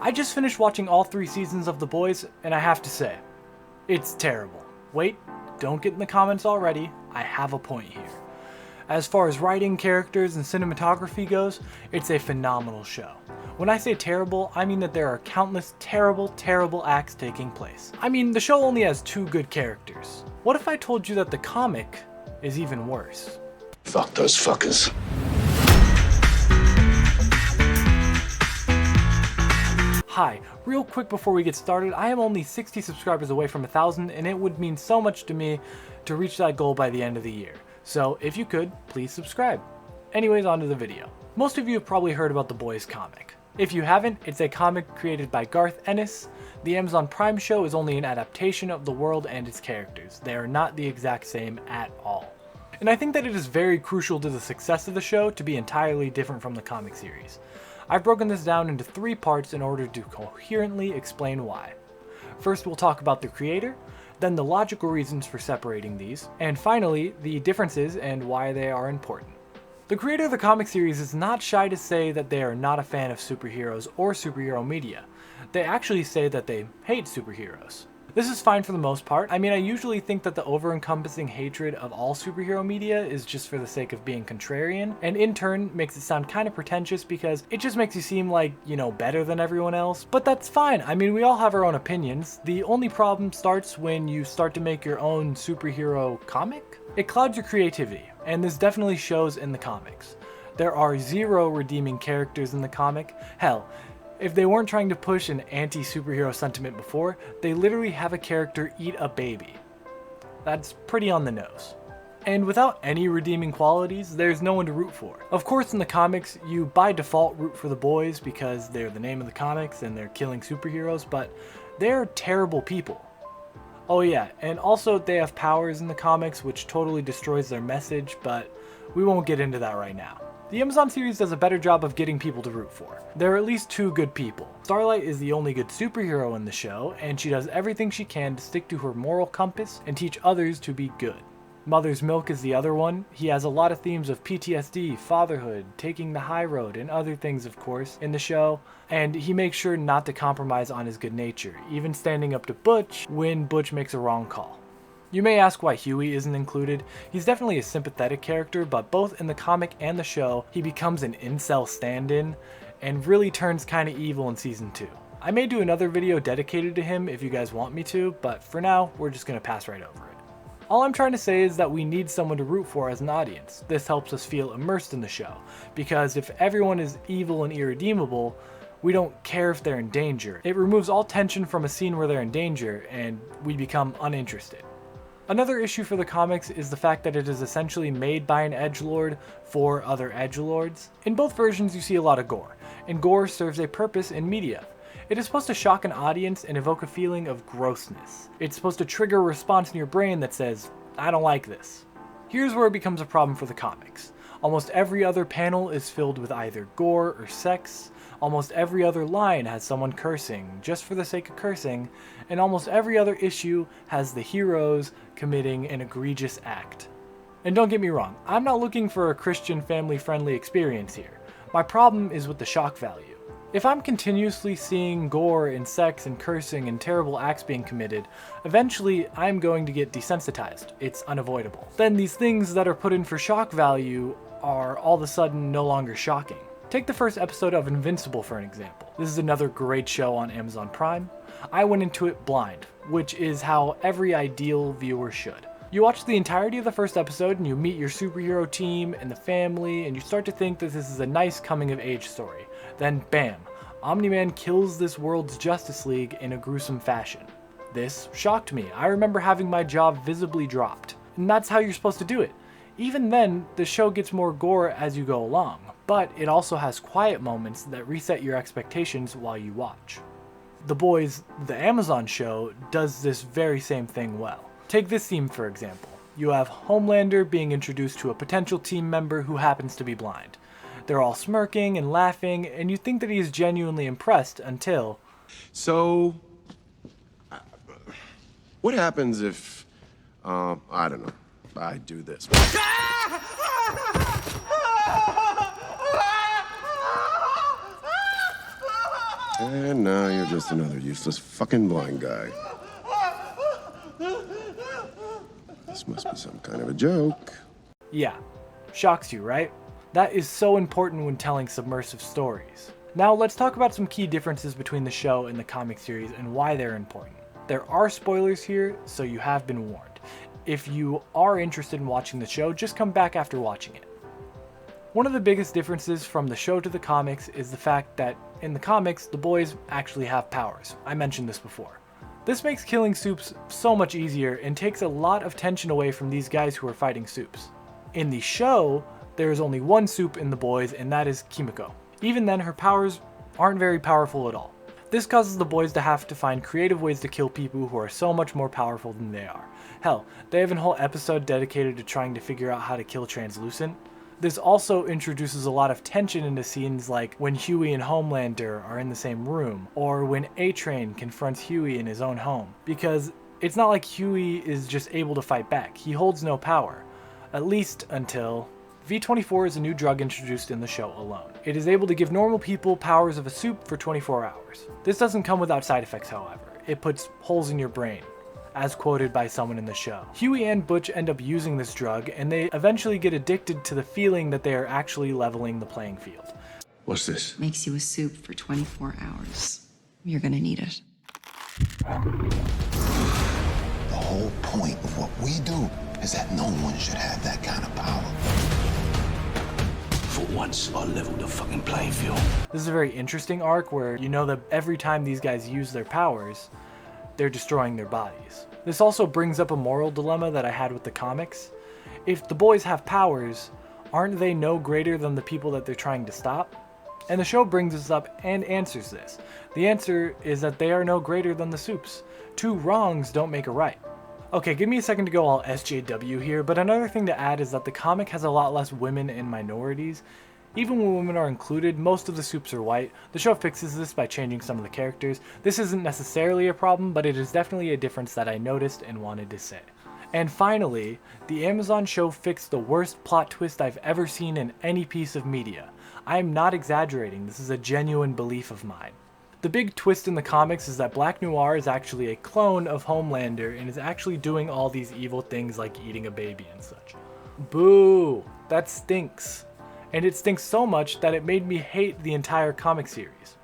I just finished watching all 3 seasons of The Boys, and I have to say, it's terrible. Wait, don't get in the comments already, I have a point here. As far as writing, characters, and cinematography goes, it's a phenomenal show. When I say terrible, I mean that there are countless terrible acts taking place. I mean, the show only has 2 good characters. What if I told you that the comic is even worse? Fuck those fuckers. Hi, real quick before we get started, I am only 60 subscribers away from 1,000, and it would mean so much to me to reach that goal by the end of the year. So if you could, please subscribe. Anyways, on to the video. Most of you have probably heard about The Boys comic. If you haven't, it's a comic created by Garth Ennis. The Amazon Prime show is only an adaptation of the world and its characters. They are not the exact same at all. And I think that it is very crucial to the success of the show to be entirely different from the comic series. I've broken this down into 3 parts in order to coherently explain why. First, we'll talk about the creator, then the logical reasons for separating these, and finally, the differences and why they are important. The creator of the comic series is not shy to say that they are not a fan of superheroes or superhero media. They actually say that they hate superheroes. This is fine for the most part. I mean, I usually think that the over-encompassing hatred of all superhero media is just for the sake of being contrarian, and in turn makes it sound kind of pretentious because it just makes you seem like, you know, better than everyone else. But that's fine. I mean, we all have our own opinions. The only problem starts when you start to make your own superhero comic. It clouds your creativity, and this definitely shows in the comics. There are 0 redeeming characters in the comic. Hell, if they weren't trying to push an anti-superhero sentiment before, they literally have a character eat a baby. That's pretty on the nose. And without any redeeming qualities, there's no one to root for. Of course, in the comics, you by default root for the boys because they're the name of the comics and they're killing superheroes, but they're terrible people. Oh yeah, and also they have powers in the comics which totally destroys their message, but we won't get into that right now. The Amazon series does a better job of getting people to root for. There are at least 2 good people. Starlight is the only good superhero in the show, and she does everything she can to stick to her moral compass and teach others to be good. Mother's Milk is the other one. He has a lot of themes of PTSD, fatherhood, taking the high road, and other things of course in the show, and he makes sure not to compromise on his good nature, even standing up to Butch when Butch makes a wrong call. You may ask why Huey isn't included. He's definitely a sympathetic character, but both in the comic and the show, he becomes an incel stand-in and really turns kind of evil in season 2. I may do another video dedicated to him if you guys want me to, but for now, we're just going to pass right over it. All I'm trying to say is that we need someone to root for as an audience. This helps us feel immersed in the show, because if everyone is evil and irredeemable, we don't care if they're in danger. It removes all tension from a scene where they're in danger, and we become uninterested. Another issue for the comics is the fact that it is essentially made by an edgelord for other edgelords. In both versions you see a lot of gore, and gore serves a purpose in media. It is supposed to shock an audience and evoke a feeling of grossness. It's supposed to trigger a response in your brain that says, I don't like this. Here's where it becomes a problem for the comics. Almost every other panel is filled with either gore or sex. Almost every other line has someone cursing, just for the sake of cursing, and almost every other issue has the heroes committing an egregious act. And don't get me wrong, I'm not looking for a Christian family-friendly experience here. My problem is with the shock value. If I'm continuously seeing gore and sex and cursing and terrible acts being committed, eventually I'm going to get desensitized. It's unavoidable. Then these things that are put in for shock value are all of a sudden no longer shocking. Take the first episode of Invincible for an example. This is another great show on Amazon Prime. I went into it blind, which is how every ideal viewer should. You watch the entirety of the first episode and you meet your superhero team and the family, and you start to think that this is a nice coming of age story. Then bam, Omni-Man kills this world's Justice League in a gruesome fashion. This shocked me. I remember having my jaw visibly dropped. And that's how you're supposed to do it. Even then, the show gets more gore as you go along, but it also has quiet moments that reset your expectations while you watch. The Boys, the Amazon show, does this very same thing well. Take this scene for example. You have Homelander being introduced to a potential team member who happens to be blind. They're all smirking and laughing, and you think that he is genuinely impressed until... So, what happens if, I don't know, I do this? And now you're just another useless fucking blind guy. This must be some kind of a joke. Yeah, shocks you, right? That is so important when telling submersive stories. Now let's talk about some key differences between the show and the comic series and why they're important. There are spoilers here, so you have been warned. If you are interested in watching the show, just come back after watching it. One of the biggest differences from the show to the comics is the fact that in the comics, the boys actually have powers. I mentioned this before. This makes killing Supes so much easier and takes a lot of tension away from these guys who are fighting Supes. In the show, there is only one Supe in the boys, and that is Kimiko. Even then, her powers aren't very powerful at all. This causes the boys to have to find creative ways to kill people who are so much more powerful than they are. Hell, they have a whole episode dedicated to trying to figure out how to kill Translucent. This also introduces a lot of tension into scenes like when Huey and Homelander are in the same room, or when A-Train confronts Huey in his own home, because it's not like Huey is just able to fight back. He holds no power, at least until V24 is a new drug introduced in the show alone. It is able to give normal people powers of a Supe for 24 hours. This doesn't come without side effects, however. It puts holes in your brain, as quoted by someone in the show. Huey and Butch end up using this drug, and they eventually get addicted to the feeling that they are actually leveling the playing field. What's this? Makes you a Supe for 24 hours. You're gonna need it. The whole point of what we do is that no one should have that kind of power. For once, I'll level the fucking playing field. This is a very interesting arc where you know that every time these guys use their powers, they're destroying their bodies. This also brings up a moral dilemma that I had with the comics. If the boys have powers, aren't they no greater than the people that they're trying to stop? And the show brings this up and answers this. The answer is that they are no greater than the Supes. Two wrongs don't make a right. Okay, give me a second to go all SJW here, but another thing to add is that the comic has a lot less women and minorities. Even when women are included, most of the Supes are white. The show fixes this by changing some of the characters. This isn't necessarily a problem, but it is definitely a difference that I noticed and wanted to say. And finally, the Amazon show fixed the worst plot twist I've ever seen in any piece of media. I am not exaggerating, this is a genuine belief of mine. The big twist in the comics is that Black Noir is actually a clone of Homelander and is actually doing all these evil things like eating a baby and such. Boo! That stinks. And it stinks so much that it made me hate the entire comic series.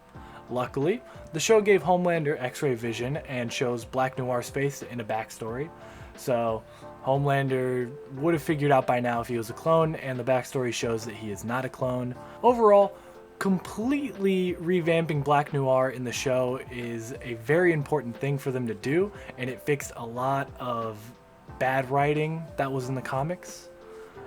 Luckily, the show gave Homelander X-ray vision and shows Black Noir's face in a backstory. So Homelander would have figured out by now if he was a clone, and the backstory shows that he is not a clone. Overall, completely revamping Black Noir in the show is a very important thing for them to do, and it fixed a lot of bad writing that was in the comics.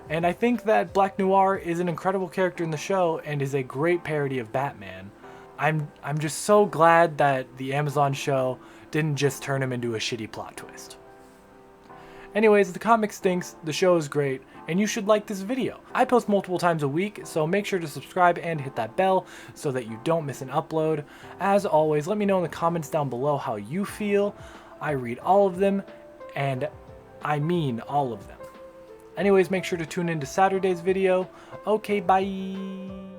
And I think that Black Noir is an incredible character in the show and is a great parody of Batman. I'm just so glad that the Amazon show didn't just turn him into a shitty plot twist. Anyways, the comic stinks, the show is great, and you should like this video. I post multiple times a week, so make sure to subscribe and hit that bell so that you don't miss an upload. As always, let me know in the comments down below how you feel. I read all of them, and I mean all of them. Anyways, make sure to tune in to Saturday's video. Okay, bye!